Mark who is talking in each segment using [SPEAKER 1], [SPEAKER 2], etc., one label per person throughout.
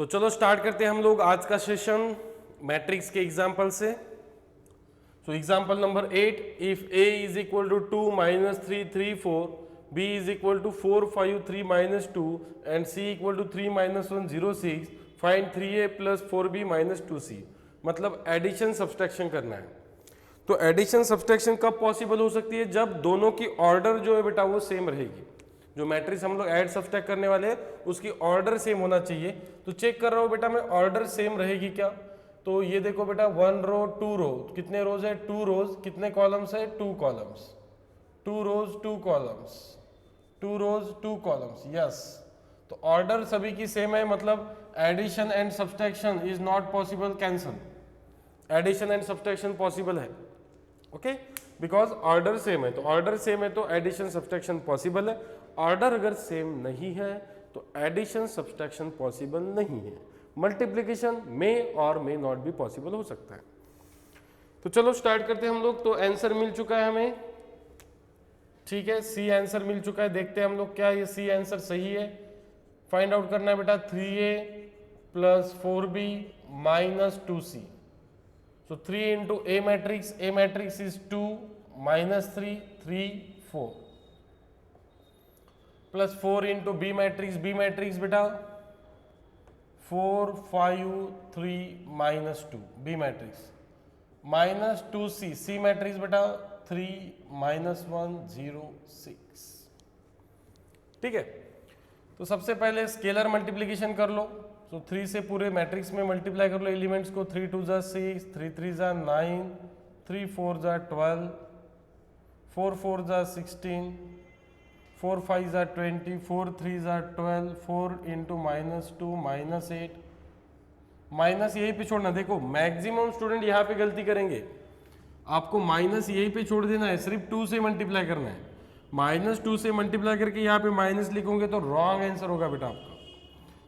[SPEAKER 1] तो चलो स्टार्ट करते हैं हम लोग आज का सेशन मैट्रिक्स के एग्जाम्पल से। So example number 8, if a is equal to 2 minus 3 3 4, b is equal to 4 5 3 minus 2 and c equal to 3 minus 1 0 6, find 3a plus 4b minus 2c। मतलब एडिशन सब्सट्रैक्शन करना है। तो एडिशन सब्सट्रैक्शन कब possible हो सकती है? जब दोनों की ऑर्डर जो है बेटा वो सेम रहेगी। जो मैट्रिक्स हम लोग ऐड सब्सट्रैक्ट करने वाले हैं उसकी ऑर्डर सेम होना चाहिए। तो चेक कर रहा हूँ बेटा मैं ऑर्डर सेम रहेगी क्या। तो ये देखो बेटा 1 रो 2 रो, कितने रोज है? 2 रोज। कितने कॉलम्स है? 2 columns. 2 rows 2 columns, 2 rows 2 columns. Yes, तो ऑर्डर सभी की सेम है, मतलब addition and subtraction is not possible, cancel. Addition and subtraction possible है, ओके, बिकॉज ऑर्डर सेम है। तो ऑर्डर सेम है तो एडिशन सब्सट्रैक्शन पॉसिबल है। ऑर्डर अगर सेम नहीं है तो एडिशन सब्सट्रैक्शन पॉसिबल नहीं है। मल्टीप्लिकेशन में और मे नॉट भी पॉसिबल हो सकता है। तो चलो स्टार्ट करते हैं हम लोग। तो आंसर मिल चुका है हमें, ठीक है, सी आंसर मिल चुका है। देखते हैं हम लोग क्या ये सी आंसर सही है। फाइंड आउट करना है बेटा 3a plus 4b minus 2c। So 3 into A matrix is 2 minus 3 3 4 plus 4 into B matrix बेटा 4 5 3 minus 2 B matrix minus 2C C matrix बेटा 3 minus 1 0 6। ठीक है, तो सबसे पहले स्केलर मल्टीप्लिकेशन कर लो। तो 3 से पूरे मैट्रिक्स में मल्टीप्लाई कर लो एलिमेंट्स को। 3 2 जा 6, 3 3 जा 9, 3 4 जा 12, 4 4 जा 16, 4 5 जा 20, 4 3 जा 12, 4 इंटू माइनस 2 माइनस 8। माइनस यहीं पे छोड़ना। देखो मैक्सिमम स्टूडेंट यहाँ पे गलती करेंगे, आपको माइनस यहीं पे छोड़ देना है, सिर्फ 2 से मल्टीप्लाई करना है। माइनस 2 से मल्टीप्लाई करके यहाँ पे माइनस लिखोगे तो रॉन्ग आंसर होगा बेटा आपका।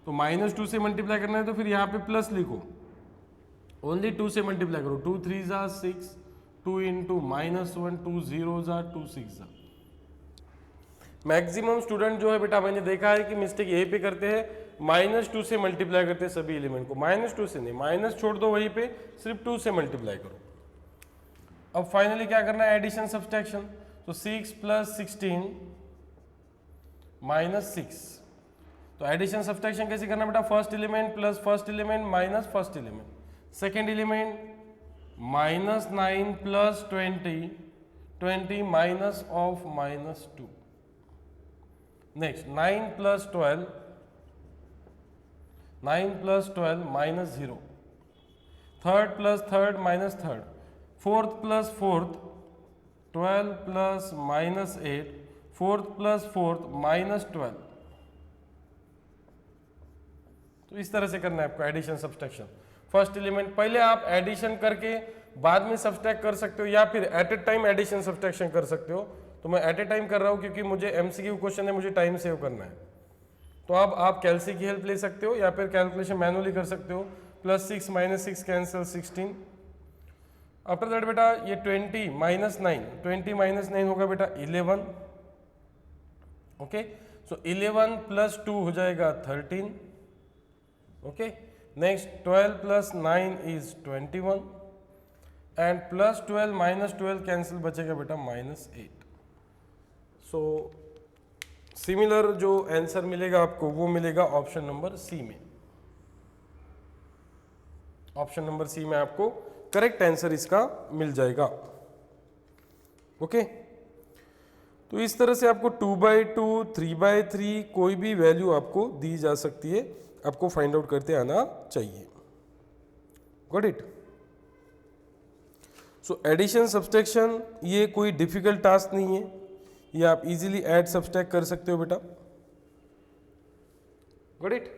[SPEAKER 1] तो माइनस 2 से मल्टीप्लाई करना है तो फिर यहाँ पे प्लस लिखो। ओनली 2 से मल्टीप्लाई करो। 2 3 जा 6, 2 इंटू माइनस 1, 2 0 जा 2 6 जा। मैक्सिमम स्टूडेंट जो है बेटा मैंने देखा है कि मिस्टेक यहीं पे करते हैं, माइनस 2 से मल्टीप्लाई करते हैं सभी एलिमेंट को। माइनस 2 से नहीं, माइनस छोड़ दो वहीं पे, सिर्फ 2 से मल्टीप्लाई करो। अब फाइनली क्या करना है? Addition subtraction. तो 6 प्लस 16 माइनस 6। तो एडिशन सब्सट्रैक्शन कैसे करना बेटा? First element plus first element minus first element. Second element minus 9 plus 20, 20 minus of minus 2। Next 9 plus 12, 9 plus 12 minus 0। Third plus third minus third. Fourth plus fourth 12 plus minus 8, fourth plus fourth minus 12। तो इस तरह से करना है आपको addition subtraction. First element पहले आप addition करके बाद में सब्सट्रैक्ट कर सकते हो, या फिर at a time addition subtraction कर सकते हो। तो मैं एट ए टाइम कर रहा हूँ क्योंकि मुझे एमसीक्यू क्वेश्चन है, मुझे टाइम सेव करना है। तो अब आप कैलसी की हेल्प ले सकते हो या फिर कैलकुलेशन मैनुअली कर सकते हो। Plus 6 minus 6 cancel 16। After that बेटा ये 20 माइनस 9, 20 माइनस 9 होगा बेटा 11। ओके, सो 11 प्लस 2 हो जाएगा 13। Okay, next 12 plus 9 is 21 and plus 12 minus 12 cancel बचेगा बेटा माइनस 8। सो सिमिलर जो आंसर मिलेगा आपको वो मिलेगा ऑप्शन नंबर सी में। ऑप्शन नंबर सी में आपको करेक्ट आंसर इसका मिल जाएगा। ओके, तो इस तरह से आपको 2/2, 3/3 कोई भी वैल्यू आपको दी जा सकती है, आपको फाइंड आउट करते आना चाहिए। Got it? So addition subtraction ये कोई डिफिकल्ट टास्क नहीं है, ये आप इजीली ऐड सब्सट्रैक्ट कर सकते हो बेटा। Got it?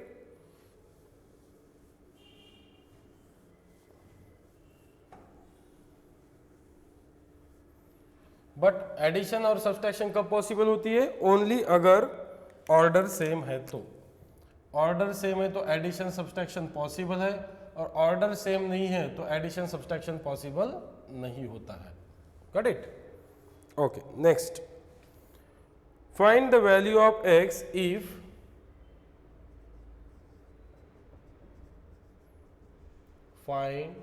[SPEAKER 1] बट एडिशन और सब्सट्रैक्शन कब पॉसिबल होती है? ओनली अगर ऑर्डर सेम है तो। ऑर्डर सेम है तो एडिशन सब्सट्रैक्शन पॉसिबल है, और ऑर्डर सेम नहीं है तो एडिशन सब्सट्रैक्शन पॉसिबल नहीं होता है। Got it? Okay, next find the value of x if find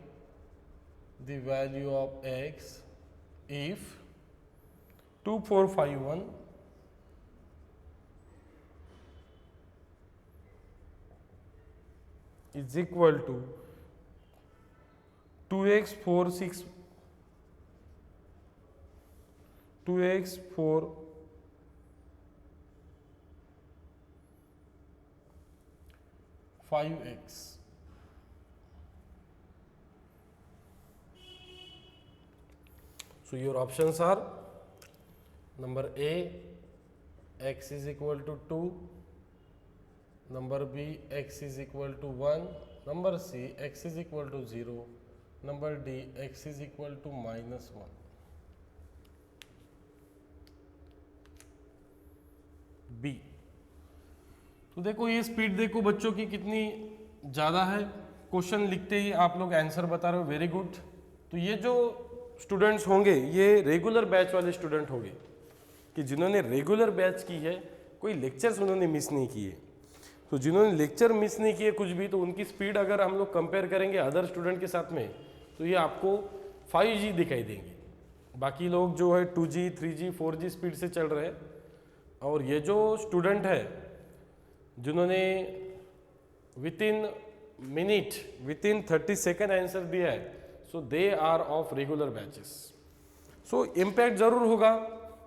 [SPEAKER 1] the value of x if 2451 is equal to 2x 4 6 2x 4 5x. So your options are number A, x is equal to 2, number B, x is equal to 1, number C, x is equal to 0, number D, x is equal to -1. B. तो देखो ये speed देखो बच्चों की कितनी ज़्यादा है, question लिखते ही आप लोग आंसर बता रहे हो, वेरी गुड। तो ये जो स्टूडेंट्स होंगे ये रेगुलर बैच वाले स्टूडेंट होंगे कि जिन्होंने रेगुलर बैच की है, कोई लेक्चर्स उन्होंने मिस नहीं किए। तो जिन्होंने लेक्चर मिस नहीं किए कुछ भी, तो उनकी स्पीड अगर हम लोग कंपेयर करेंगे अदर स्टूडेंट के साथ में, तो ये आपको 5G दिखाई देंगे। बाकी लोग जो है 2G 3G 4G स्पीड से चल रहे हैं, और ये जो स्टूडेंट है जिन्होंने within minute within 30 second answer दिया है, so they are of regular batches. So impact ज़रूर होगा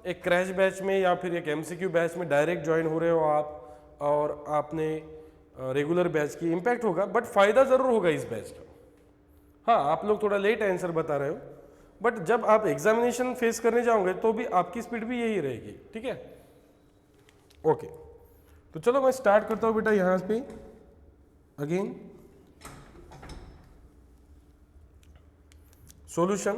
[SPEAKER 1] एक क्रैश बैच में या फिर एक MCQ बैच में डायरेक्ट ज्वाइन हो रहे हो आप और आपने रेगुलर बैच की, इम्पैक्ट होगा, बट फ़ायदा ज़रूर होगा इस बैच का। हाँ, आप लोग थोड़ा लेट आंसर बता रहे हो, बट जब आप एग्जामिनेशन फेस करने जाओगे तो भी आपकी स्पीड भी यही रहेगी, ठीक है। ओके, तो चलो मैं स्टार्ट करता हूँ बेटा यहाँ पे अगेन सॉल्यूशन।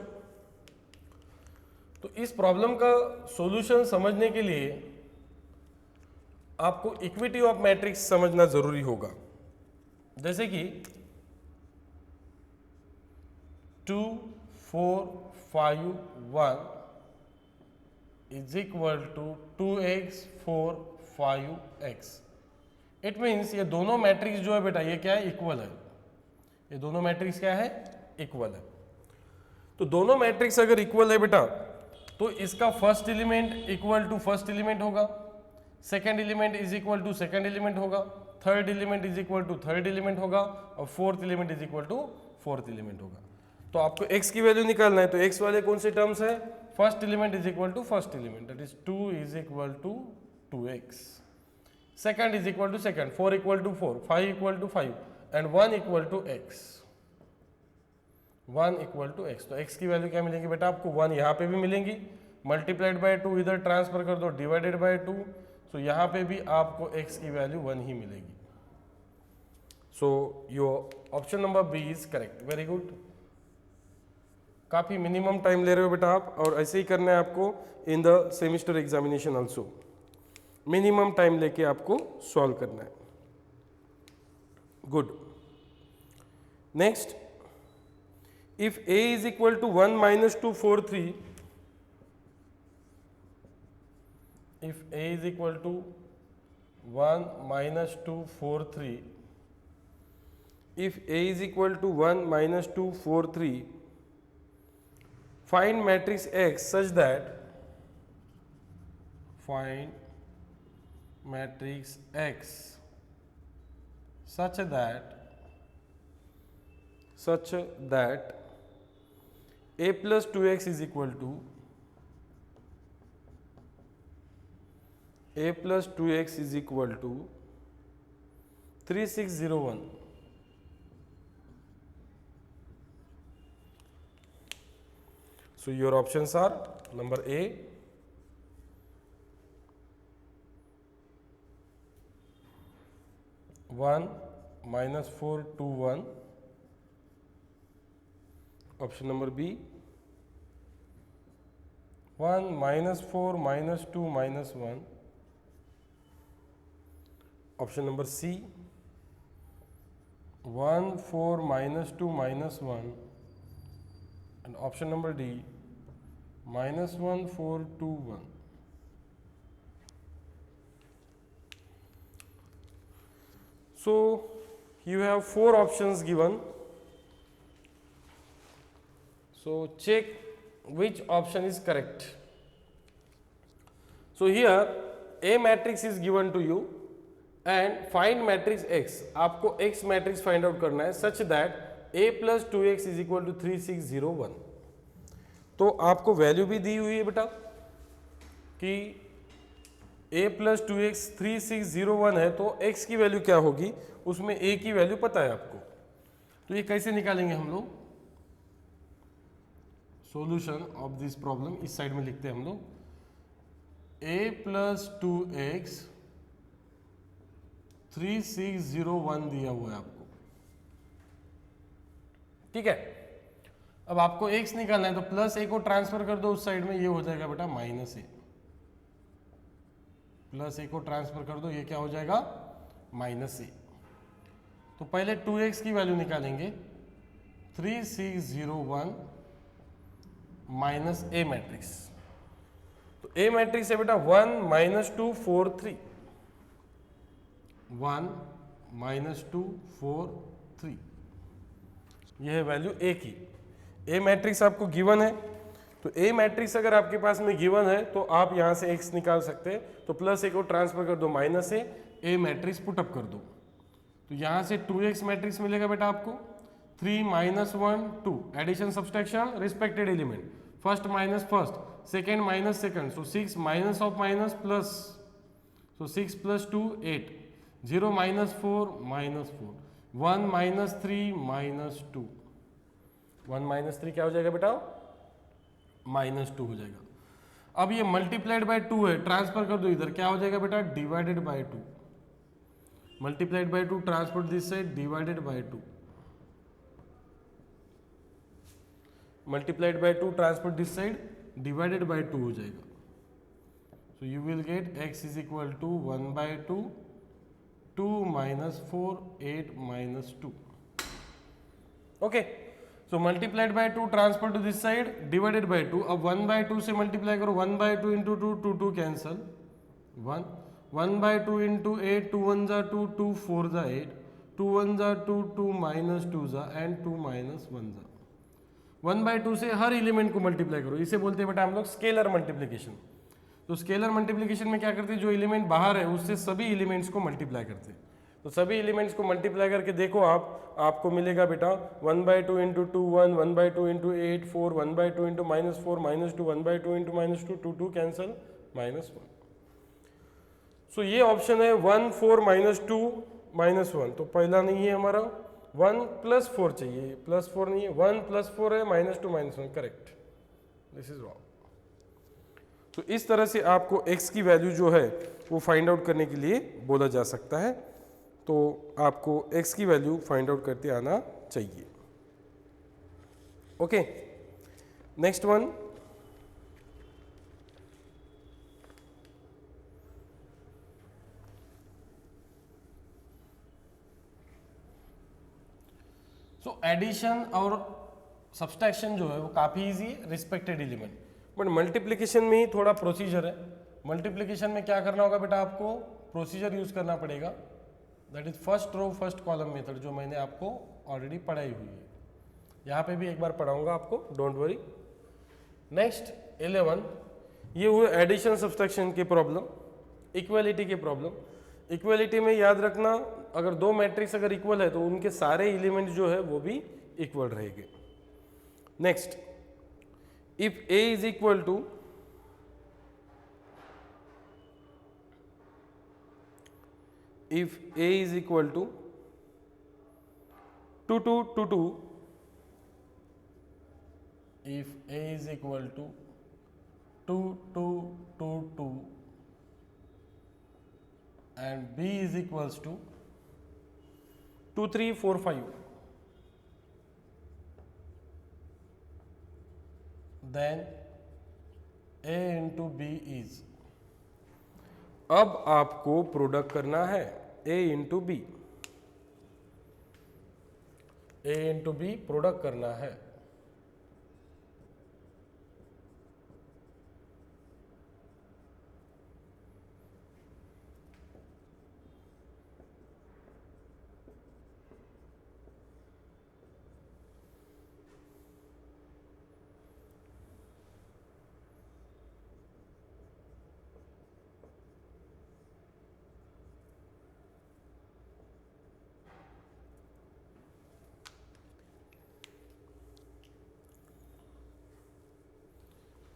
[SPEAKER 1] तो इस प्रॉब्लम का सॉल्यूशन समझने के लिए आपको इक्विटी ऑफ मैट्रिक्स समझना जरूरी होगा। जैसे कि 2 4 5 1 is equal to 2x 4 5x। It means ये दोनों मैट्रिक्स जो है बेटा ये क्या है, इक्वल है। ये दोनों मैट्रिक्स क्या है, इक्वल है। तो दोनों मैट्रिक्स अगर इक्वल है बेटा, तो इसका first element equal to first element होगा, second element is equal to second element होगा, third element is equal to third element होगा, और fourth element is equal to fourth element होगा। तो आपको x की वैल्यू निकालना है, तो x वाले कौन से टर्म्स है, first element is equal to first element, that is 2 is equal to 2x, second is equal to second, 4 equal to 4, 5 equal to 5 and 1 equal to x, 1 equal to x। तो x की value क्या मिलेगी बेटा आपको, 1 यहाँ पे भी मिलेंगी, मल्टीप्लाइड बाय 2 इधर ट्रांसफर कर दो, डिवाइडेड बाय 2, सो यहाँ पे भी आपको x की वैल्यू 1 ही मिलेगी। So your option number B is correct, very good. काफ़ी मिनिमम टाइम ले रहे हो बेटा आप, और ऐसे ही करना है आपको in the semester examination also, minimum time लेके आपको सॉल्व करना है। Good. Next, if a is equal to 1 minus 2 4 3, if a is equal to 1 minus 2 4 3, if a is equal to 1 minus 2 4 3, find matrix X such that, find matrix X such that a plus 2x is equal to, a plus 2x is equal to 3601. So your options are number A, 1 minus 4 2 1, option number B, 1 minus 4 minus 2 minus 1, option number C, 1 4 minus 2 minus 1, and option number D, minus 1 4 2 1. So you have 4 options given. So check which option is correct. So here A matrix is given to you and find matrix X. आपको X matrix find out करना है such that A plus 2x is equal to 3601. तो आपको value भी दी हुई है बेटा कि A plus 2x 3601 है, तो x की वैल्यू क्या होगी, उसमें A की वैल्यू पता है आपको. तो ये कैसे निकालेंगे हम लोग? सॉल्यूशन ऑफ दिस प्रॉब्लम इस साइड में लिखते हैं हम लोग. A plus 2x 3601 दिया हुआ है आपको. ठीक है. अब आपको x निकालना है तो प्लस a को ट्रांसफर कर दो उस साइड में, ये हो जाएगा बेटा माइनस a. प्लस a को ट्रांसफर कर दो, ये क्या हो जाएगा माइनस a. तो पहले 2x की वैल्यू निकालेंगे. 3601 माइनस a मैट्रिक्स. तो a मैट्रिक्स है बेटा 1 माइनस 2 4 3. 1 माइनस 2 4 3. यह है वैल्यू a की. a मैट्रिक्स आपको गिवन है, तो a मैट्रिक्स अगर आपके पास में गिवन है तो आप यहां से x निकाल सकते हैं. तो प्लस a को ट्रांसफर कर दो माइनस a मैट्रिक्स पुटअप कर दो. तो यहां से 2x मैट्रिक्स मिलेगा बेटा आपको. 3 minus 1 2, addition subtraction respected element, first minus first, second minus second, so 6 minus of minus plus, so 6 plus 2 8, 0 minus 4 minus 4, 1 minus 3 minus 2. 1 minus 3 क्या हो जाएगा बेटा माइनस 2 हो जाएगा. अब ये मल्टीप्लाइड बाय 2 है, ट्रांसफर कर दो इधर, क्या हो जाएगा बेटा divided by 2. Multiplied by 2 transfer this side, divided by 2. Multiplied by 2 transfer this side, divided by 2 हो जाएगा. So you will get x is equal to 1 by 2, 2 minus 4 8 minus 2. Okay. So multiplied by 2 transfer to this side, divided by 2. अब 1 by 2 से multiply करो, 1 by 2 into 2 2 2 cancel, 1 1 by 2 into 8, 2 1 जा 2, 2 4 जा 8, 2 1 जा 2, 2 minus 2 जा and 2 minus 1 जा. 1 by 2 से हर element को मल्टीप्लाई करो, इसे बोलते हैं बेटा हम लोग स्केलर मल्टीप्लिकेशन. तो स्केलर मल्टीप्लिकेशन में क्या करते हैं, जो एलिमेंट बाहर है उससे सभी एलिमेंट्स को मल्टीप्लाई करते हैं. तो सभी एलिमेंट्स को मल्टीप्लाई करके देखो आपको मिलेगा बेटा 1 by 2 into 2 1, 1 by 2 into 8 4, 1 by 2 into minus 4 minus 2, 1 by 2 into minus 2 2 2 cancel minus 1. So ये ऑप्शन है 1 4 माइनस 2 माइनस 1. तो पहला नहीं है हमारा, 1 प्लस 4 चाहिए, प्लस 4 नहीं है, 1 प्लस 4 है, minus 2 minus 1. Correct, this is wrong. तो इस तरह से आपको x की वैल्यू जो है वो फाइंड आउट करने के लिए बोला जा सकता है. तो आपको x की वैल्यू फाइंड आउट करते आना चाहिए. Okay, next one. So addition और सब्सट्रैक्शन जो है वो काफ़ी इजी है, रिस्पेक्टेड एलिमेंट. बट मल्टीप्लिकेशन में ही थोड़ा प्रोसीजर है. मल्टीप्लिकेशन में क्या करना होगा बेटा, आपको प्रोसीजर यूज करना पड़ेगा, that is first row first column method, जो मैंने आपको ऑलरेडी पढ़ाई हुई है. यहाँ पे भी एक बार पढ़ाऊंगा आपको, डोंट वरी. नेक्स्ट 11, ये हुए एडिशन सब्सट्रैक्शन के प्रॉब्लम. इक्वलिटी के प्रॉब्लम. इक्वलिटी में याद रखना, अगर दो मैट्रिक्स अगर इक्वल है तो उनके सारे एलिमेंट जो है वो भी इक्वल रहेंगे. Next, if A is equal to if A is equal to 2 2 2 2, if A is equal to 2 2 2 2 and B is equals to 2 3 4 5, then A into B is, अब आपको प्रोडक्ट करना है A into B. A into B product करना है.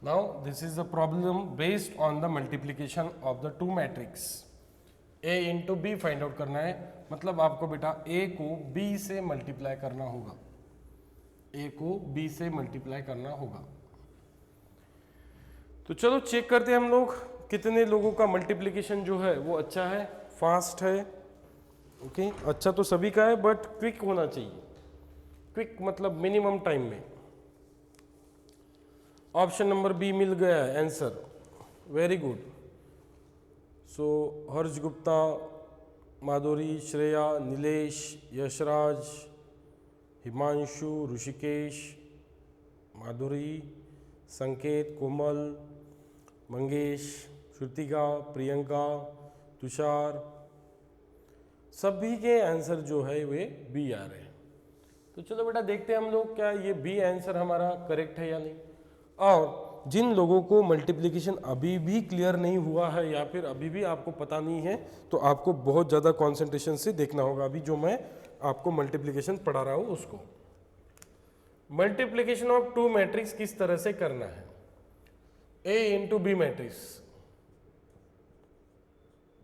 [SPEAKER 1] Now this is the problem based on the multiplication of the two matrix. A into B find out करना है, मतलब आपको बेटा ए को बी से मल्टीप्लाई करना होगा, ए को बी से मल्टीप्लाई करना होगा। तो चलो चेक करते हैं हम लोग कितने लोगों का मल्टीप्लीकेशन जो है वो अच्छा है, फास्ट है। ओके अच्छा तो सभी का है बट क्विक होना चाहिए, क्विक मतलब मिनिमम टाइम में। ऑप्शन नंबर बी मिल गया है आंसर, वेरी गुड। सो हर्ष गुप्ता, माधुरी, श्रेया, नीलेश, यशराज, हिमांशु, ऋषिकेश, माधुरी, संकेत, कोमल, मंगेश, श्रुतिका, प्रियंका, तुषार, सभी के आंसर जो है वे बी आ रहे हैं। तो चलो बेटा देखते हैं हम लोग क्या ये बी आंसर हमारा करेक्ट है या नहीं। और जिन लोगों को मल्टीप्लिकेशन अभी भी क्लियर नहीं हुआ है या फिर अभी भी आपको पता नहीं है, तो आपको बहुत ज़्यादा कॉन्सेंट्रेशन से देखना होगा अभी जो मैं आपको मल्टीप्लिकेशन पढ़ा रहा हूँ उसको। मल्टीप्लिकेशन ऑफ टू मैट्रिक्स किस तरह से करना है, ए into B matrix,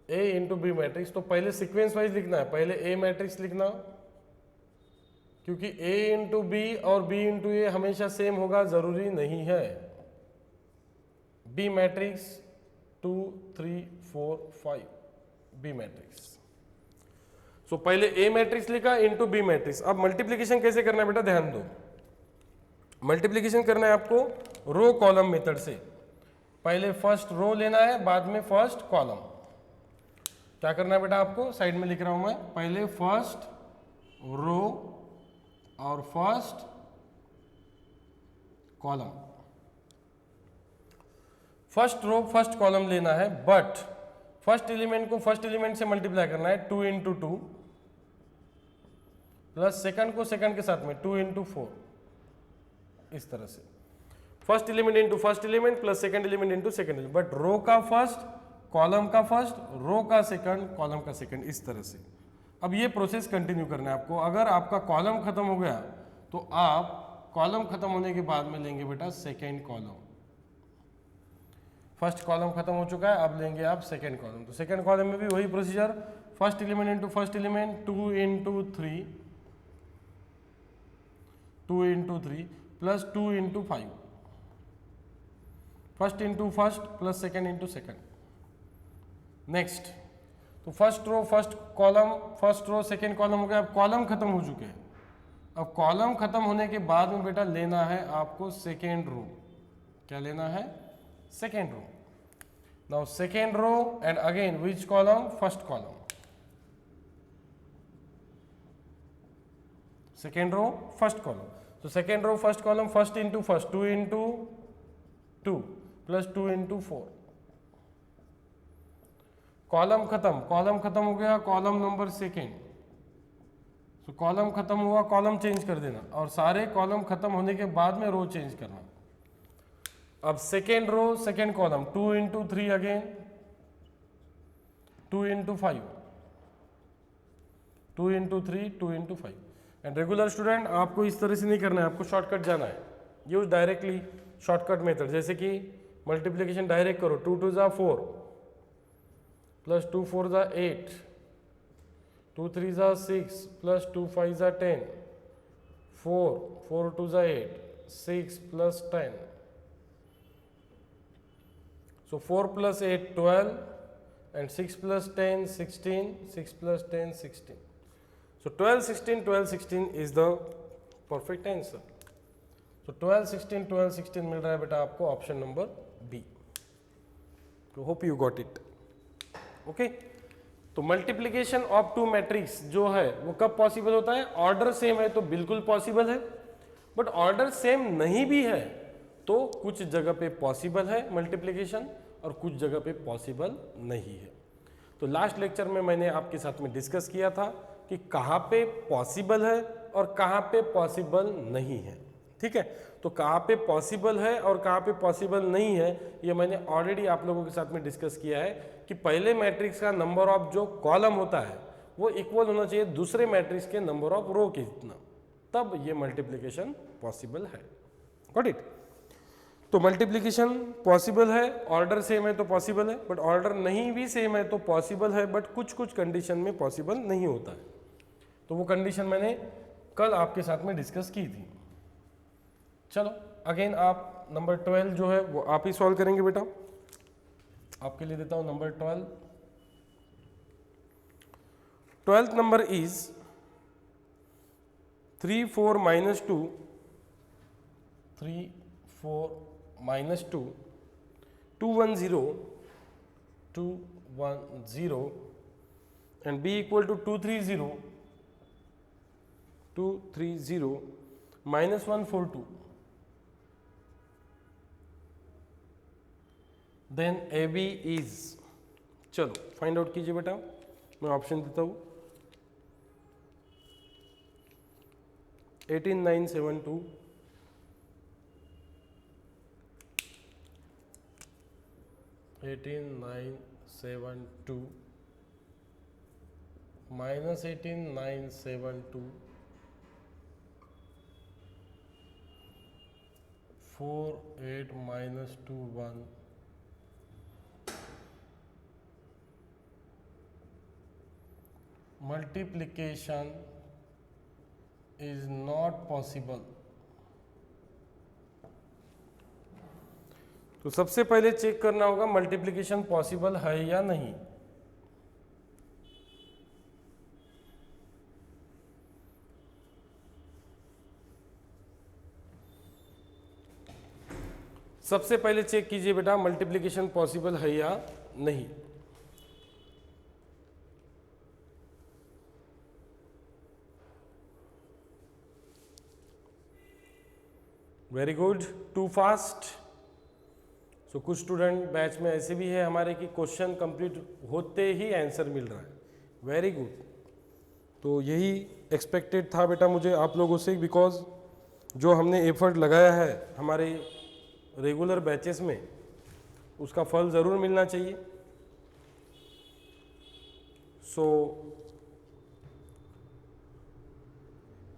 [SPEAKER 1] A into B matrix. तो पहले सीक्वेंस वाइज लिखना है, पहले ए मैट्रिक्स लिखना, क्योंकि ए इंटू बी और बी इंटू ए हमेशा सेम होगा जरूरी नहीं है। B matrix 2 3 4 5 B matrix. So पहले ए मैट्रिक्स लिखा इंटू बी मैट्रिक्स। अब मल्टीप्लीकेशन कैसे करना है बेटा ध्यान दो, मल्टीप्लीकेशन करना है आपको रो कॉलम मेथड से। पहले फर्स्ट रो लेना है बाद में फर्स्ट कॉलम। क्या करना है बेटा आपको, साइड में लिख रहा हूं मैं, पहले फर्स्ट रो और first column, first row first column लेना है, बट फर्स्ट एलिमेंट को फर्स्ट एलिमेंट से मल्टीप्लाई करना है 2 इंटू 2 प्लस सेकंड को सेकंड के साथ में 2 इंटू 4, इस तरह से first element into first element plus second element into second element, but row का फर्स्ट, कॉलम का फर्स्ट, रो का सेकंड, कॉलम का सेकंड, इस तरह से। अब ये प्रोसेस कंटिन्यू करना है आपको। अगर आपका कॉलम खत्म हो गया तो आप कॉलम खत्म होने के बाद में लेंगे बेटा सेकेंड कॉलम। फर्स्ट कॉलम खत्म हो चुका है, अब लेंगे आप सेकेंड कॉलम। तो सेकेंड कॉलम में भी वही procedure, first element into first element 2 into 3 2 into 3 plus 2 into 5, first into first plus second into second. Next तो first row first column, first row second column हो गया। अब कॉलम खत्म हो चुके हैं, अब कॉलम खत्म होने के बाद में बेटा लेना है आपको सेकेंड रो। क्या लेना है, second row. Now second row and again which column, first column, second row first column. तो second row first column, first into first 2 into 2 plus 2 into 4, column खत्म हो गया, कॉलम नंबर सेकेंड। तो column खत्म हुआ, कॉलम चेंज कर देना, और सारे कॉलम खत्म होने के बाद में रो चेंज करना। अब second row second column 2 into 3 again 2 into 5 2 into 3 2 into 5। And regular student आपको इस तरह से नहीं करना है, आपको शॉर्टकट जाना है। यूज डायरेक्टली शॉर्टकट मेथड, जैसे कि मल्टीप्लीकेशन डायरेक्ट करो, 2 2 जा 4 प्लस 2 4 जा 8 2 3 जा 6 प्लस 2 5 जा 10 4 4 2 जा 8 6 plus 10। So 4 plus 8 12 and 6 plus 10 16, 6 plus 10 16. So 12 16 12 16 is the perfect answer. So 12 16 12 16 मिल रहा है बेटा आपको ऑप्शन नंबर बी। तो hope you got it. Okay, तो मल्टीप्लीकेशन ऑफ टू मैट्रिक्स जो है वो कब पॉसिबल होता है, ऑर्डर सेम है तो बिल्कुल पॉसिबल है, बट ऑर्डर सेम नहीं भी है तो कुछ जगह पे पॉसिबल है मल्टीप्लिकेशन और कुछ जगह पे पॉसिबल नहीं है। तो लास्ट लेक्चर में मैंने आपके साथ में डिस्कस किया था कि कहाँ पे पॉसिबल है और कहाँ पे पॉसिबल नहीं है। ठीक है, तो कहाँ पे पॉसिबल है और कहाँ पे पॉसिबल नहीं है ये मैंने ऑलरेडी आप लोगों के साथ में डिस्कस किया है कि पहले मैट्रिक्स का नंबर ऑफ जो कॉलम होता है वो इक्वल होना चाहिए दूसरे मैट्रिक्स के नंबर ऑफ रो के जितना, तब ये मल्टीप्लिकेशन पॉसिबल है। Got it. तो मल्टीप्लिकेशन पॉसिबल है, ऑर्डर सेम है तो पॉसिबल है, बट ऑर्डर नहीं भी सेम है तो पॉसिबल है, बट कुछ कुछ कंडीशन में पॉसिबल नहीं होता है। तो वो कंडीशन मैंने कल आपके साथ में डिस्कस की थी। चलो अगेन आप नंबर 12 जो है वो आप ही सॉल्व करेंगे बेटा। आपके लिए देता हूं number 12। 12th number is 3 4 minus 2 3 4 minus 2 2 1 0 2 1 0 and b equal to 2 3 0 2 3 0 minus 1 4 2, then AB is, चलो फाइंड आउट कीजिए बेटा, मैं ऑप्शन देता हूँ 18 9 7 2 18 9 7 2 minus 18 9 7 2 4 8 minus 2 1 multiplication is not possible। तो सबसे पहले चेक करना होगा मल्टीप्लिकेशन पॉसिबल है या नहीं। सबसे पहले चेक कीजिए बेटा मल्टीप्लिकेशन पॉसिबल है या नहीं। Very good, too fast. So कुछ स्टूडेंट बैच में ऐसे भी है हमारे कि क्वेश्चन कंप्लीट होते ही आंसर मिल रहा है। वेरी गुड, तो यही एक्सपेक्टेड था बेटा मुझे आप लोगों से, बिकॉज जो हमने एफर्ट लगाया है हमारे रेगुलर बैचेस में उसका फल ज़रूर मिलना चाहिए। सो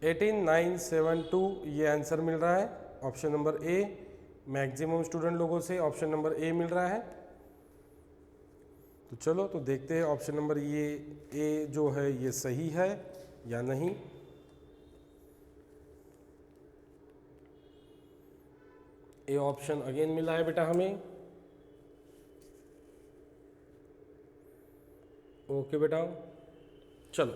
[SPEAKER 1] 18 9 7 2 ये आंसर मिल रहा है option number A. Maximum student लोगों से ऑप्शन नंबर ए मिल रहा है। तो चलो तो देखते हैं ऑप्शन नंबर ये ए जो है ये सही है या नहीं। ए ऑप्शन अगेन मिला है बेटा हमें। ओके बेटा, चलो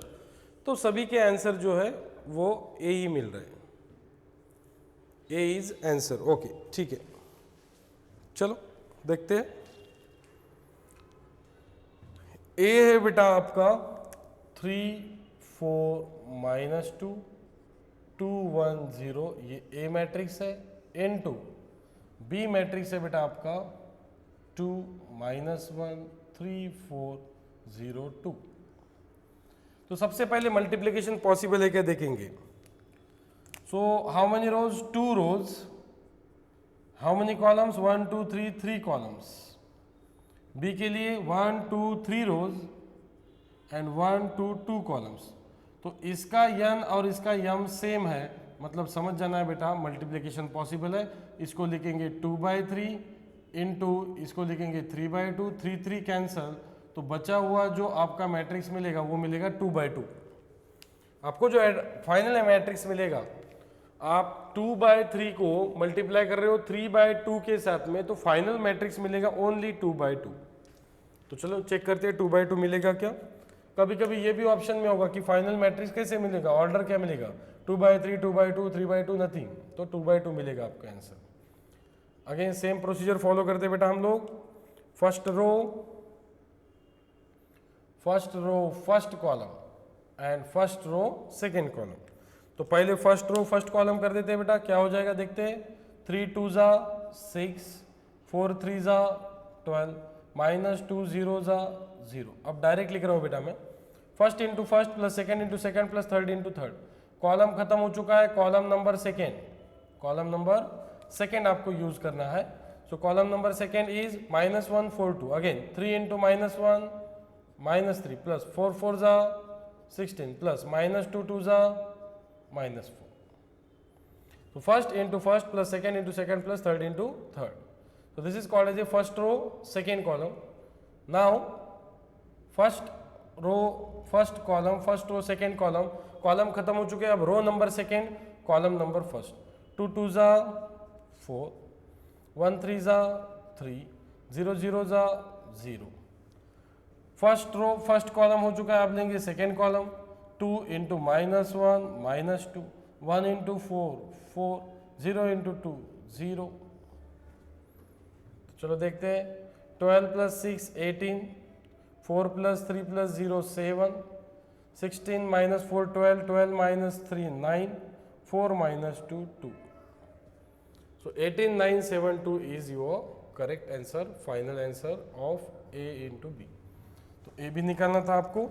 [SPEAKER 1] तो सभी के आंसर जो है वो ए ही मिल रहे हैं। ए इज आंसर। ओके ठीक है, चलो देखते हैं। ए है बेटा आपका 3 4 minus 2 2 1 0, ये ए मैट्रिक्स है। इनटू बी मैट्रिक्स है बेटा आपका 2 -1 3 4 0 2। तो सबसे पहले मल्टीप्लिकेशन पॉसिबल है क्या देखेंगे। So how many rows, 2 rows. How many columns, 1 2 3 3 columns. B के लिए 1 2 3 रोज एंड 1 2 2 कॉलम्स। तो इसका यन और इसका यम सेम है, मतलब समझ जाना है बेटा मल्टीप्लिकेशन पॉसिबल है। इसको लिखेंगे 2/3 इनटू इसको लिखेंगे 3/2, 3 3 कैंसल, तो बचा हुआ जो आपका मैट्रिक्स मिलेगा वो मिलेगा 2/2। आपको जो फाइनल मैट्रिक्स मिलेगा, आप 2/3 को मल्टीप्लाई कर रहे हो 3/2 के साथ में, तो फाइनल मैट्रिक्स मिलेगा ओनली 2/2। तो चलो चेक करते हैं 2/2 मिलेगा क्या। कभी कभी ये भी ऑप्शन में होगा कि फाइनल मैट्रिक्स कैसे मिलेगा, ऑर्डर क्या मिलेगा, 2/3 2/2 3/2 नथिंग, तो 2/2 मिलेगा आपका answer. Again same procedure follow करते बेटा हम लोग। First row first column and first row second column. तो पहले फर्स्ट रो फर्स्ट कॉलम कर देते हैं बेटा, क्या हो जाएगा देखते हैं। 3 2 ज़ा 6 4 3 ज़ा 12 -2 0 ज़ा 0। अब डायरेक्ट लिख रहा हूँ बेटा मैं, first into first plus second into second plus third into third. Column खत्म हो चुका है, column number second, column number second आपको यूज करना है। सो column number second is -1 4 2। Again 3 into -1 -3 plus 4 4 ज़ा 16 प्लस -2 2 ज़ा -4। So first into first plus second into second plus third into third. So this is called as a first row, second column. Now first row, first column, first row, second column, column खत्म हो चुके हैं. अब row number second, column number first. 2 2 जा 4, 1 3 जा 3, 0 0 जा 0. First row first column हो चुका है. आप लेंगे second column. 2 into -1 -2, 1 into 4 4, 0 into 2 0. चलो देखते हैं. 12 + 6 18, 4 + 3 + 0 7, 16 - 4 12, 12 - 3 9, 4 - 2 2. So 18972 is your correct answer, final answer of A into B. तो A भी निकालना था आपको,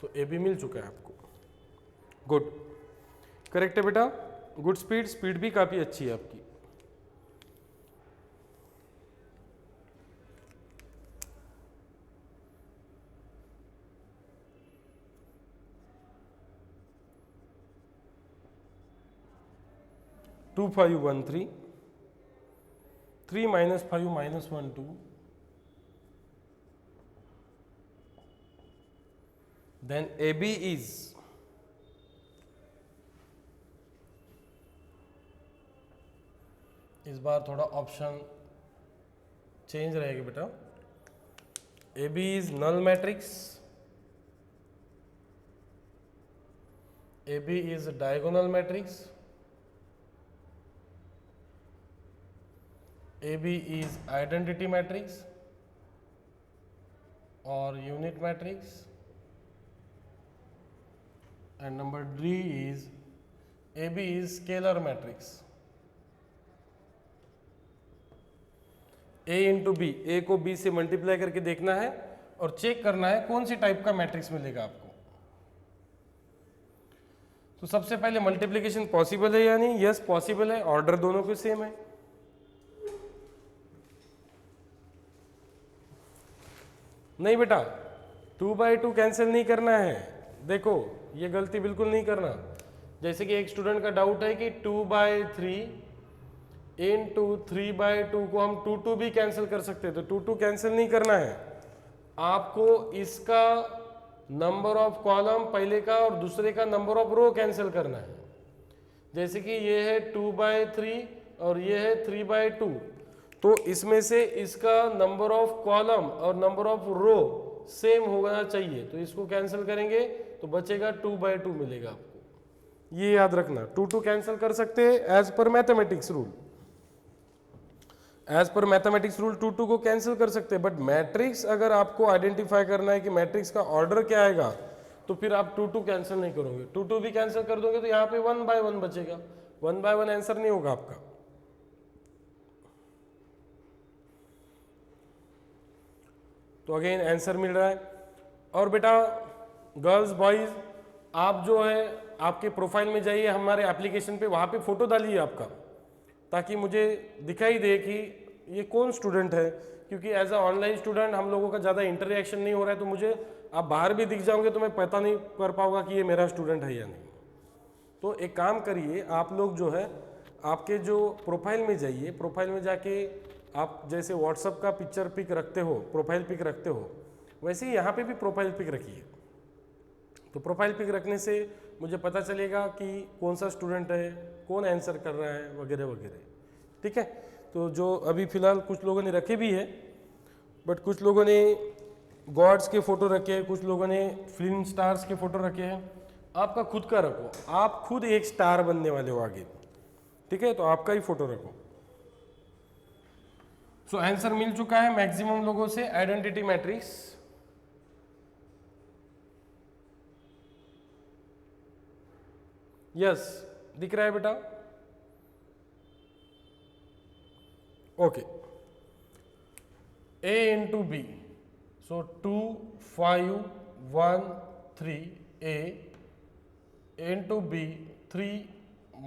[SPEAKER 1] तो A भी मिल चुका है आपको. गुड, करेक्ट है बेटा. गुड स्पीड, स्पीड भी काफ़ी अच्छी है आपकी. टू 5 1 3, 3 - 5 -1 2. Then AB is इस बार थोड़ा ऑप्शन चेंज रहेगा बेटा. AB is null matrix. AB is diagonal matrix. AB is identity matrix or unit matrix, and number D is AB is scalar matrix. A into B, A को B से multiply करके देखना है और check करना है कौन सी टाइप का मैट्रिक्स मिलेगा आपको. तो सबसे पहले मल्टीप्लिकेशन पॉसिबल है या नहीं? यस पॉसिबल है. ऑर्डर दोनों के सेम है. नहीं बेटा, 2/2 कैंसिल नहीं करना है. देखो ये गलती बिल्कुल नहीं करना. जैसे कि एक स्टूडेंट का डाउट है कि 2/3 into 3/2 को हम 2 2 भी कैंसिल कर सकते हैं. तो 2 2 कैंसिल नहीं करना है. आपको इसका नंबर ऑफ कॉलम पहले का और दूसरे का नंबर ऑफ रो कैंसिल करना है. जैसे कि ये है 2/3 और ये है 3/2. तो इसमें से इसका नंबर ऑफ कॉलम और नंबर ऑफ रो सेम होना चाहिए. तो इसको कैंसिल करेंगे तो बचेगा 2/2 मिलेगा आपको. ये याद रखना. 2 2 कैंसिल कर सकते हैं as per mathematics rule. As per mathematics rule 2 2 को कैंसिल कर सकते हैं. बट मैट्रिक्स अगर आपको आइडेंटिफाई करना है कि मैट्रिक्स का ऑर्डर क्या आएगा, तो फिर आप 2 2 कैंसिल नहीं करोगे. 2 2 भी कैंसिल कर दोगे तो यहाँ पे 1/1 बचेगा. 1/1 आंसर नहीं होगा आपका. तो अगेन आंसर मिल रहा है. और बेटा गर्ल्स बॉयज, आप जो है आपके प्रोफाइल में जाइए, हमारे एप्लीकेशन पे, वहाँ पे फोटो डालिए आपका, ताकि मुझे दिखाई दे कि ये कौन स्टूडेंट है. क्योंकि एज अ ऑनलाइन स्टूडेंट हम लोगों का ज़्यादा इंटरेक्शन नहीं हो रहा है. तो मुझे आप बाहर भी दिख जाओगे तो मैं पता नहीं कर पाऊंगा कि ये मेरा स्टूडेंट है या नहीं. तो एक काम करिए, आप लोग जो है आपके जो प्रोफाइल में जाइए, प्रोफाइल में जाके आप जैसे व्हाट्सअप का पिक्चर पिक रखते हो, प्रोफाइल पिक रखते हो, वैसे ही यहाँ पे भी प्रोफाइल पिक रखिए. तो प्रोफाइल पिक रखने से मुझे पता चलेगा कि कौन सा स्टूडेंट है, कौन आंसर कर रहा है, वगैरह वगैरह. ठीक है. तो जो अभी फ़िलहाल कुछ लोगों ने रखे भी है, बट कुछ लोगों ने गॉड्स के फ़ोटो रखे हैं, कुछ लोगों ने फिल्म स्टार्स के फ़ोटो रखे हैं. आपका खुद का रखो. आप खुद एक स्टार बनने वाले हो आगे. ठीक है. तो आपका ही फ़ोटो रखो. सो आंसर मिल चुका है मैक्सिमम लोगों से. Identity matrix. यस दिख रहा है बेटा. Okay. A into B. So 2 5 1 3 A into B 3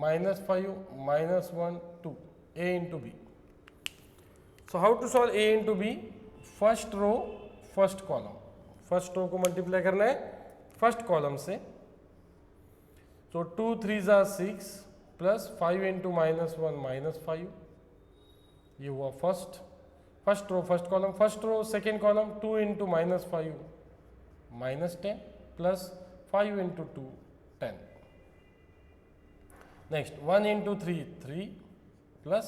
[SPEAKER 1] -5 -1 2 A into B. So how to solve A into B? First row first column. First row को मल्टीप्लाई करना है फर्स्ट कॉलम से. So 2 3 जा 6, plus 5 into -1 -5, ये हुआ first row first column, first row second column 2 into -5 -10 plus 5 into 2 10. Next 1 into 3 3 plus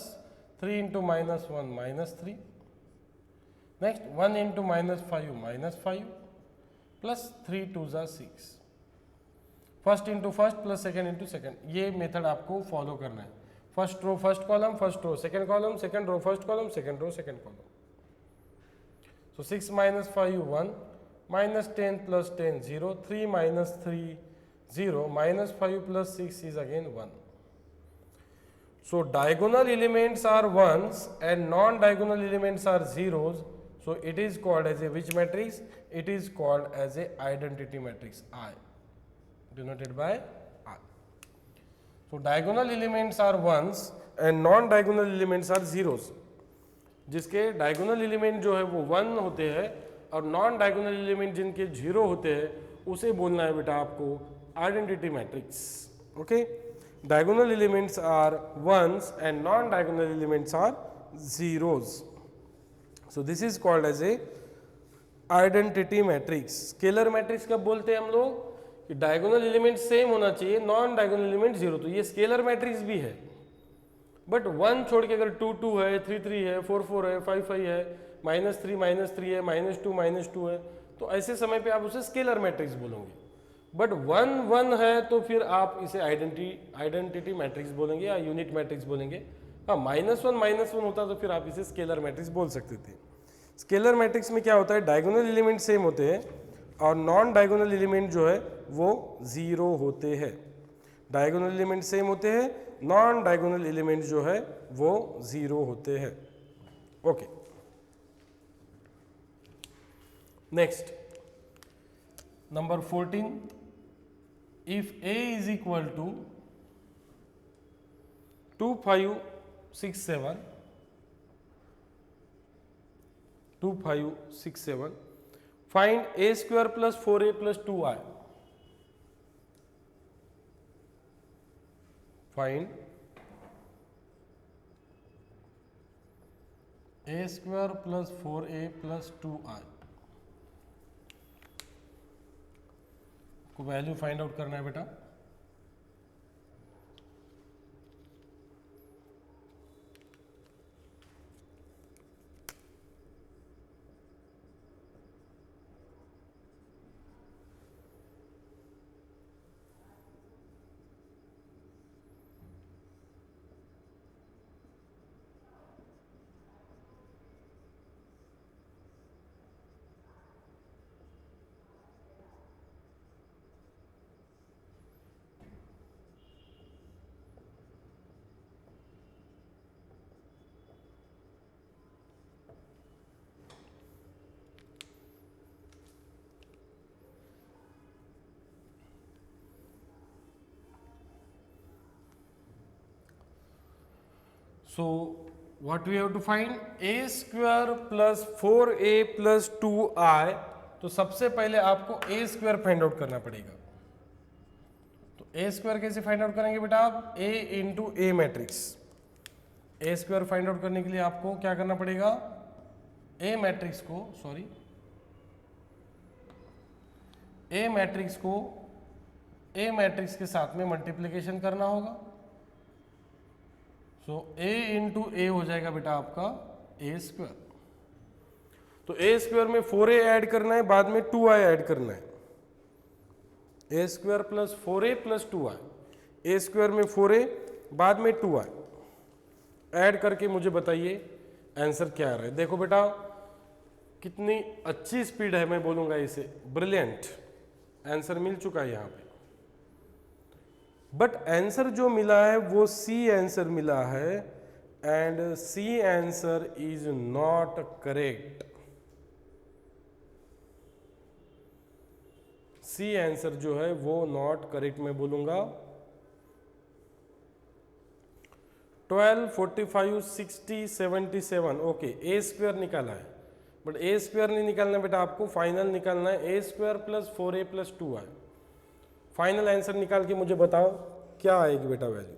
[SPEAKER 1] 3 into -1 -3. Next 1 into -5 -5 plus 3 2 ज़ा 6. First into first plus second into second, ये method आपको follow करना है. First row first column, first row second column, second row first column, second row second column. So 6 minus 5 1, minus 10 plus 10 0, 3 minus 3 0, minus 5 plus 6 is again 1. So diagonal elements are ones and non-diagonal elements are zeros. So it is called as a which matrix? It is called as a identity matrix I, denoted by I. So diagonal elements are ones and non-diagonal elements are zeros. जिसके diagonal element जो है वो 1 होते हैं और non diagonal element जिनके 0 होते हैं उसे बोलना है बेटा आपको identity matrix. Okay, diagonal elements are ones and non diagonal elements are zeros. So this is called as a identity matrix. Scalar matrix कब बोलते हैं हम लोग? कि डायगोनल एलिमेंट सेम होना चाहिए, नॉन डायगोनल एलिमेंट 0. तो ये स्केलर मैट्रिक्स भी है, बट 1 छोड़ के अगर 2 2 है, 3 3 है, 4 4 है, 5 5 है, -3 -3 है, -2 -2 है, तो ऐसे समय पे आप उसे स्केलर मैट्रिक्स बोलोगे. बट 1 1 है तो फिर आप इसे आइडेंटिटी मैट्रिक्स बोलेंगे या यूनिट मैट्रिक्स बोलेंगे. हाँ, -1 होता तो फिर आप इसे स्केलर मैट्रिक्स बोल सकते थे. स्केलर मैट्रिक्स में क्या होता है? डायगोनल एलिमेंट सेम होते हैं और नॉन डायगोनल एलिमेंट जो है वो 0 होते हैं. डायगोनल एलिमेंट सेम होते हैं, नॉन डायगोनल एलिमेंट जो है वो 0 होते हैं. Okay, next number 14. If A is equal to 2 5 6 7 2 5 6 7, find A² plus 4A plus 2I. Find A² plus 4A plus 2I को वैल्यू फाइंड आउट करना है बेटा. So what we have to find? A² plus 4A plus 2I. तो सबसे पहले आपको A² find out करना पड़ेगा. तो A² कैसे फाइंड आउट करेंगे बेटा आप? A into A matrix. A² find out करने के लिए आपको क्या करना पड़ेगा? A मैट्रिक्स को A मैट्रिक्स के साथ में मल्टीप्लिकेशन करना होगा. सो A इंटू A हो जाएगा बेटा आपका A². तो A² में 4A ऐड करना है, बाद में 2I ऐड करना है. A² plus 4A plus 2I. A² में 4A, बाद में 2I ऐड करके मुझे बताइए आंसर क्या आ रहा है. देखो बेटा कितनी अच्छी स्पीड है, मैं बोलूंगा इसे ब्रिलियंट. आंसर मिल चुका है यहाँ पे, बट आंसर जो मिला है वो C आंसर मिला है and C answer is not correct. C answer जो है वो नॉट करेक्ट मैं बोलूंगा. 12 45 60 77. ओके, A² निकाला है, बट A² नहीं निकालना बेटा, आपको फाइनल निकालना है A² plus 4A plus 2I. Final answer निकाल के मुझे बताओ क्या आएगी बेटा वैल्यू.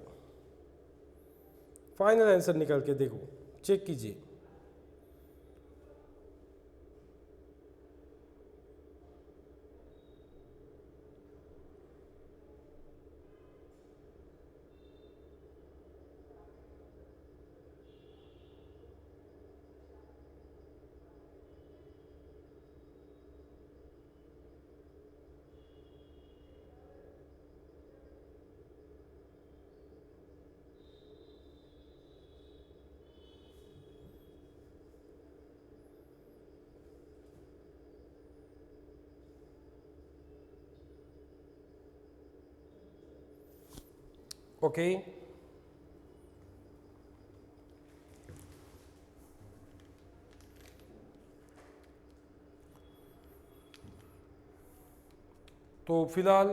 [SPEAKER 1] फाइनल आंसर निकाल के देखो, चेक कीजिए। ओके, तो फिलहाल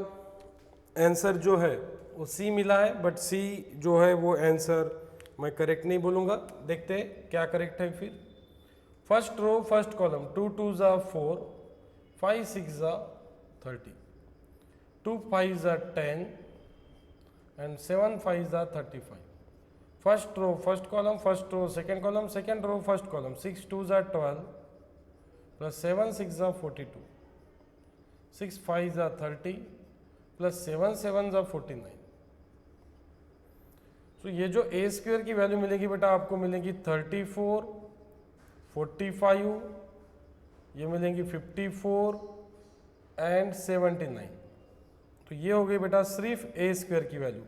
[SPEAKER 1] आंसर जो है वो सी मिला है, बट सी जो है वो आंसर मैं करेक्ट नहीं बोलूँगा। देखते हैं क्या करेक्ट है फिर। फर्स्ट रो फर्स्ट कॉलम 2 2 ज़ा 4, 5 6 ज़ा 30, 2 5 ज़ा 10 and 7 5 ज़ा 35। First row first column, first row second column, second row first column, 6 2 ज़ा 12 प्लस 7 6 ज़ा 42, 6 5 ज़ा 30 प्लस 7 7 ज़ा 49। तो ये जो ए स्क्वायर की वैल्यू मिलेगी बेटा आपको मिलेगी 34, 45, ये मिलेंगी 54 एंड 79। तो ये हो गई बेटा सिर्फ ए स्क्वायर की वैल्यू।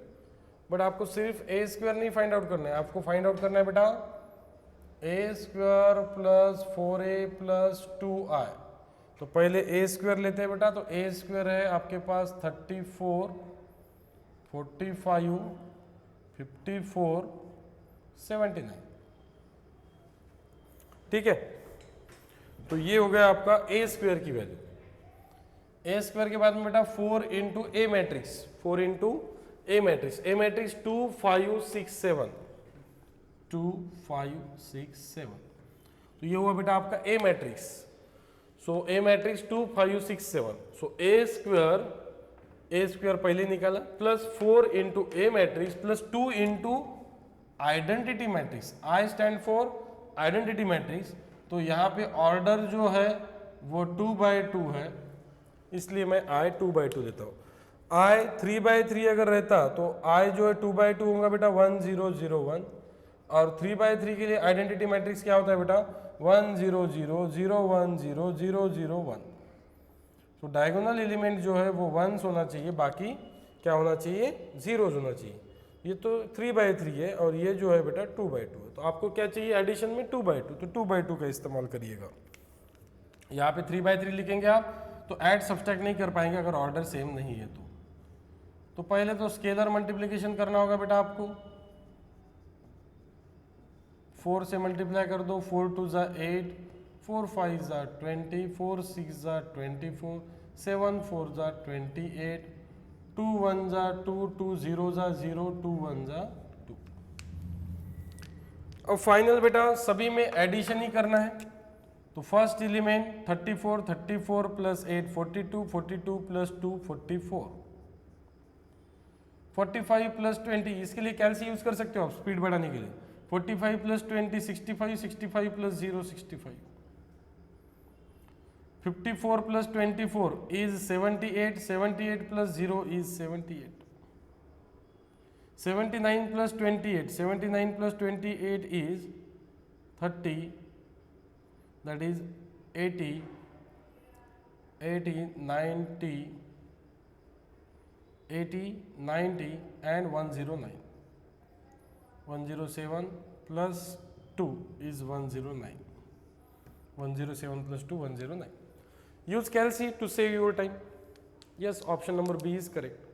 [SPEAKER 1] बट आपको सिर्फ ए स्क्वायर नहीं फाइंड आउट करना है, आपको फाइंड आउट करना है बेटा ए square plus 4a plus 2i। तो पहले ए स्क्वायर लेते हैं बेटा, तो ए स्क्वायर है आपके पास 34, 45, 54, 79। ठीक है, तो ये हो गया आपका ए स्क्वायर की वैल्यू। ए स्क्वायर के बाद में बेटा 4 इंटू ए मैट्रिक्स, 4 इंटू ए मैट्रिक्स, ए मैट्रिक्स 2 5 6 7, 2 5 6 7। तो ये हुआ बेटा आपका ए मैट्रिक्स। सो ए मैट्रिक्स 2 5 6 7। सो ए स्क्वायर पहले निकाला plus 4 into A matrix plus 2 into identity matrix. I stand for identity matrix. तो यहाँ पे ऑर्डर जो है वो 2/2 है, इसलिए मैं आई 2/2 लेता हूँ। आई 3/3 अगर रहता तो आई जो है 2/2 होगा बेटा 1 0 0 1, और 3/3 के लिए आइडेंटिटी मैट्रिक्स क्या होता है बेटा 1 0 0 0 1 0 0 0 1। तो डायगोनल एलिमेंट जो है वो 1 होना चाहिए, बाकी क्या होना चाहिए 0 होना चाहिए। ये तो 3/3 है और ये जो है बेटा 2/2 है। तो आपको क्या चाहिए एडिशन में 2/2, तो 2/2 का इस्तेमाल करिएगा। यहाँ पे 3/3 लिखेंगे आप तो ऐड सब्सट्रैक्ट नहीं कर पाएंगे अगर ऑर्डर सेम नहीं है तो पहले तो स्केलर मल्टीप्लिकेशन करना होगा बेटा आपको। 4 से मल्टीप्लाई कर दो, 4 2 ज़ा 8, 4 5 ज़ा 20, 4 6 ज़ा 24, 7 4 ज़ा 28, 2 1 ज़ा 2, 2 0 ज़ा 0, 2 1 ज़ा 2। अब फाइनल बेटा सभी में एडिशन ही करना है। तो first element 34, 34 plus 8 42, 42 plus 2 44, 45 plus 20, इसके लिए कैलसी यूज कर सकते हो आप स्पीड बढ़ाने के लिए। 45 plus 20 65, 65 plus 0 65, 54 plus 24 is 78, 78 plus 0 is 78, 79 plus 28, 79 plus 28 is 30, that is 80, 80 90, 80 90 and 109, 107 plus 2 is 109, 107 plus 2 109. use calc to save your time. yes, option number B is correct.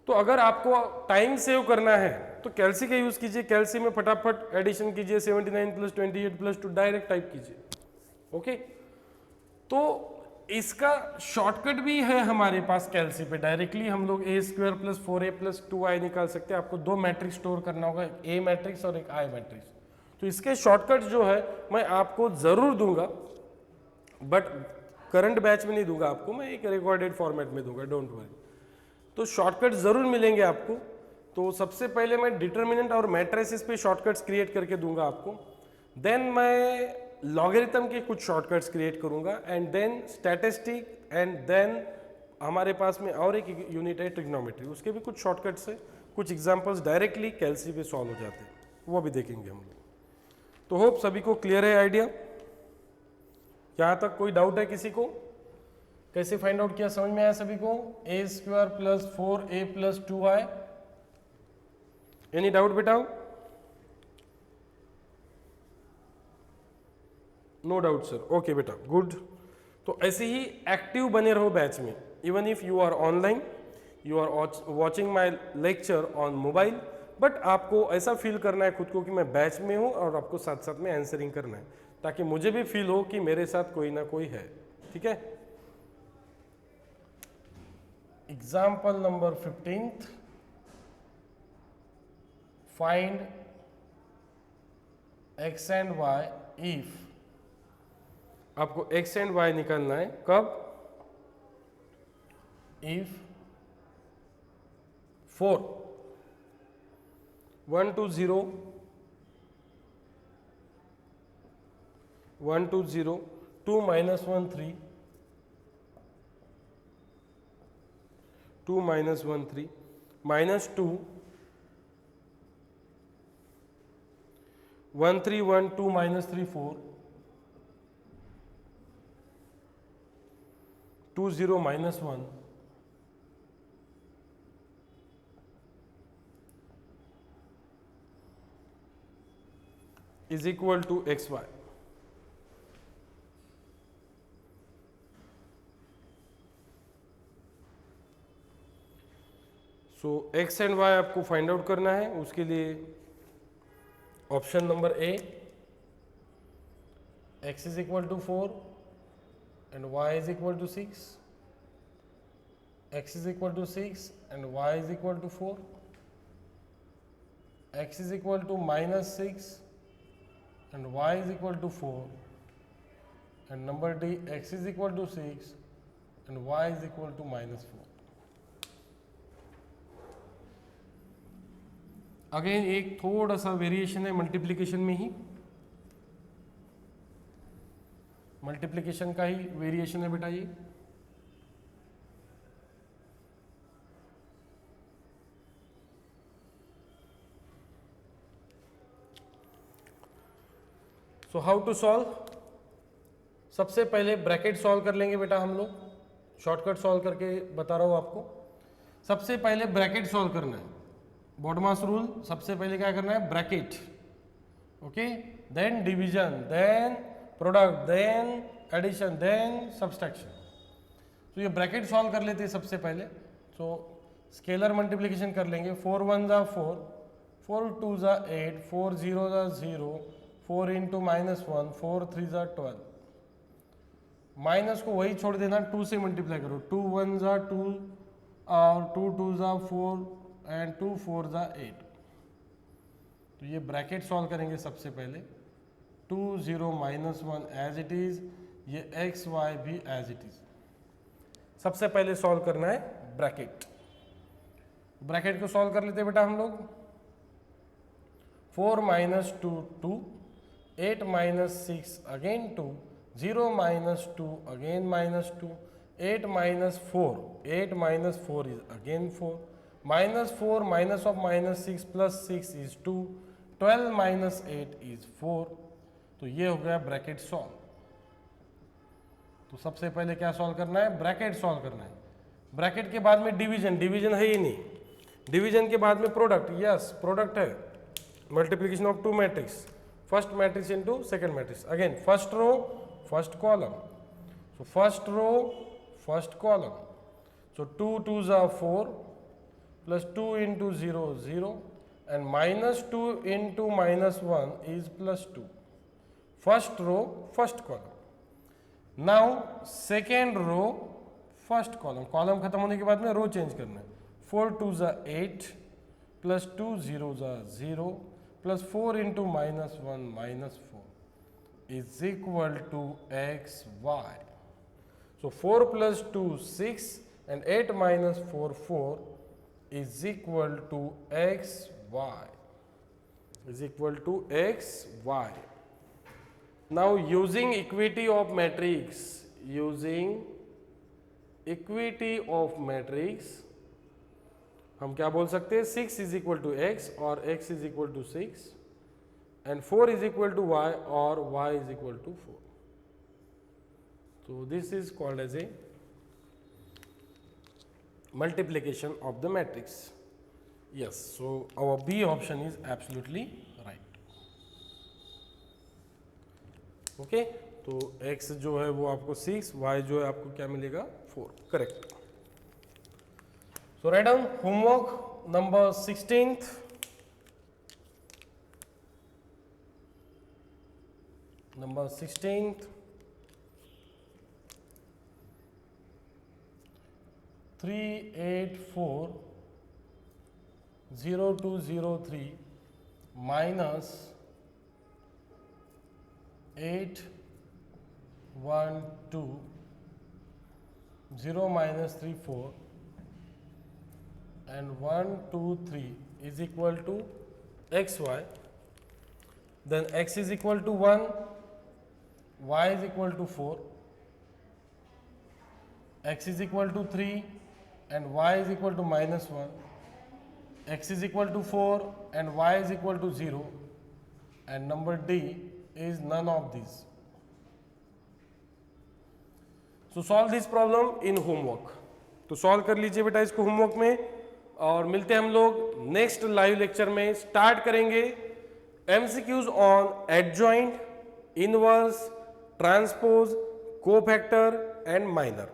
[SPEAKER 1] तो अगर आपको टाइम सेव करना है तो कैल्सी का यूज कीजिए। कैल्सी में फटाफट एडिशन कीजिए, 79 प्लस 28 प्लस 2 डायरेक्ट टाइप कीजिए। ओके, तो इसका शॉर्टकट भी है हमारे पास कैल्सी पे। डायरेक्टली हम लोग ए square plus 4a plus 2i निकाल सकते हैं। आपको दो मैट्रिक्स स्टोर करना होगा, एक ए मैट्रिक्स और एक आई मैट्रिक्स। तो इसके शॉर्टकट जो है मैं आपको जरूर दूंगा, बट करंट बैच में नहीं दूंगा आपको, मैं एक रिकॉर्डेड फॉर्मेट में दूंगा, डोंट वरी। तो शॉर्टकट जरूर मिलेंगे आपको। तो सबसे पहले मैं डिटर्मिनेंट और मैट्रिसेस पे शॉर्टकट्स क्रिएट करके दूंगा आपको, देन मैं लॉगरिथम के कुछ शॉर्टकट्स क्रिएट करूंगा, and then statistic, and then हमारे पास में और एक यूनिट है ट्रिग्नोमेट्री, उसके भी कुछ शॉर्टकट्स है, कुछ एग्जांपल्स डायरेक्टली कैलसी पे सॉल्व हो जाते हैं, वो भी देखेंगे हम लोग। तो होप सभी को क्लियर है आइडिया, यहाँ तक कोई डाउट है किसी को? कैसे फाइंड आउट किया समझ में आया सभी को? a² + 4a + 2y, any doubt बेटा? नो डाउट सर, ओके बेटा, गुड। तो ऐसे ही एक्टिव बने रहो बैच में, even if you are online, you are watching my lecture on mobile, but आपको ऐसा फील करना है खुद को कि मैं बैच में हूँ और आपको साथ साथ में आंसरिंग करना है, ताकि मुझे भी फील हो कि मेरे साथ कोई ना कोई है। ठीक है, example number 15, find x and y if, आपको x एंड y निकालना है कब? If 4 1 to 0 1 to 0 2 - 1 3 2 - 1 3 -2 1 3 1 2 - 3 4 2 0 - 1 is equal to xy. So x and y आपको फाइंड आउट करना है, उसके लिए option number A, x is equal to 4 and y is equal to 6, x is equal to 6 and y is equal to 4, x is equal to -6 and y is equal to 4, and number D, x is equal to 6 and y is equal to -4. Again एक थोड़ा सा variation है multiplication में ही, multiplication का ही variation है बेटा ये। So how to solve? सबसे पहले ब्रैकेट सॉल्व कर लेंगे बेटा हम लोग, शॉर्टकट सॉल्व करके बता रहा हूं आपको। सबसे पहले ब्रैकेट सॉल्व करना है, बॉडमास रूल, सबसे पहले क्या करना है? Bracket, okay, then division, then product, then addition, then subtraction. तो ये ब्रैकेट सॉल्व कर लेते हैं सबसे पहले। तो स्केलर मल्टीप्लिकेशन कर लेंगे, 4 1 ज़ा 4, 4 2 ज़ा 8, 4 0 ज़ा 0, 4 इंटू -1, 4 3 ज़ा 12, माइनस को वही छोड़ देना, 2 से मल्टीप्लाई करो, 2 1 ज़ा 2 और 2 2 ज़ा 4 एंड 2 4 ज़ा 8। तो ये ब्रैकेट सॉल्व करेंगे सबसे पहले, 2 0 -1 एज इट इज, ये x y भी एज इट इज। सबसे पहले सॉल्व करना है ब्रैकेट। ब्रैकेट को सॉल्व कर लेते हैं बेटा हम लोग। 4 - 2 2, 8 - 6 again 2, 0 - 2 again -2, 8 - 4, 8 - 4 is again 4, -4 minus of -6 plus 6 is 2, 12 - 8 is 4। तो ये हो गया ब्रैकेट सॉल्व। तो सबसे पहले क्या सॉल्व करना है? ब्रैकेट सॉल्व करना है। ब्रैकेट के बाद में डिवीजन, डिवीजन है ही नहीं, डिवीजन के बाद में प्रोडक्ट, यस प्रोडक्ट है, multiplication of two matrix, first matrix into second matrix, again first row first column, so first row first column, so 2 2 ज़ा 4 plus 2 into 0 0 and -2 into -1 is +2, first row first column. Now second row first column, column खत्म होने के बाद में रो change करना है, 4 2 ज़ा 8 plus 2 0 ज़ा 0 plus 4 into -1 -4 is equal to x y. So 4 plus 2 6 and 8 minus 4 4 is equal to x y is equal to x y. Now using equity of matrix, हम क्या बोल सकते हैं, 6 इज इक्वल टू एक्स और x is equal to 6 and 4 is equal to y और y is equal to 4. So this is called as a multiplication of the matrix. Yes, so our B option is absolutely right. Okay, तो x जो है वो आपको 6, y जो है आपको क्या मिलेगा 4. Correct. So write down homework number 16th. Number 16th. 3840203 minus 812 minus 34 and 123 is equal to xy. Then x is equal to 1, y is equal to 4, x is equal to 3 and y is equal to minus 1, x is equal to 4 and y is equal to 0, and number D is none of these. So solve this problem in homework. तो solve कर लीजिए बेटा इसको homework में, और मिलते हैं हम लोग नेक्स्ट लाइव लेक्चर में. स्टार्ट करेंगे MCQs on adjoint, inverse, transpose, cofactor and minor.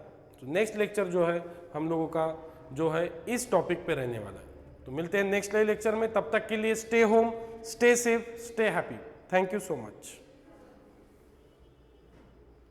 [SPEAKER 1] तो नेक्स्ट लेक्चर जो है हम लोगों का जो है इस टॉपिक पे रहने वाला है. तो मिलते हैं नेक्स्ट लाइव लेक्चर में. तब तक के लिए stay home, stay safe, stay happy. Thank you so much.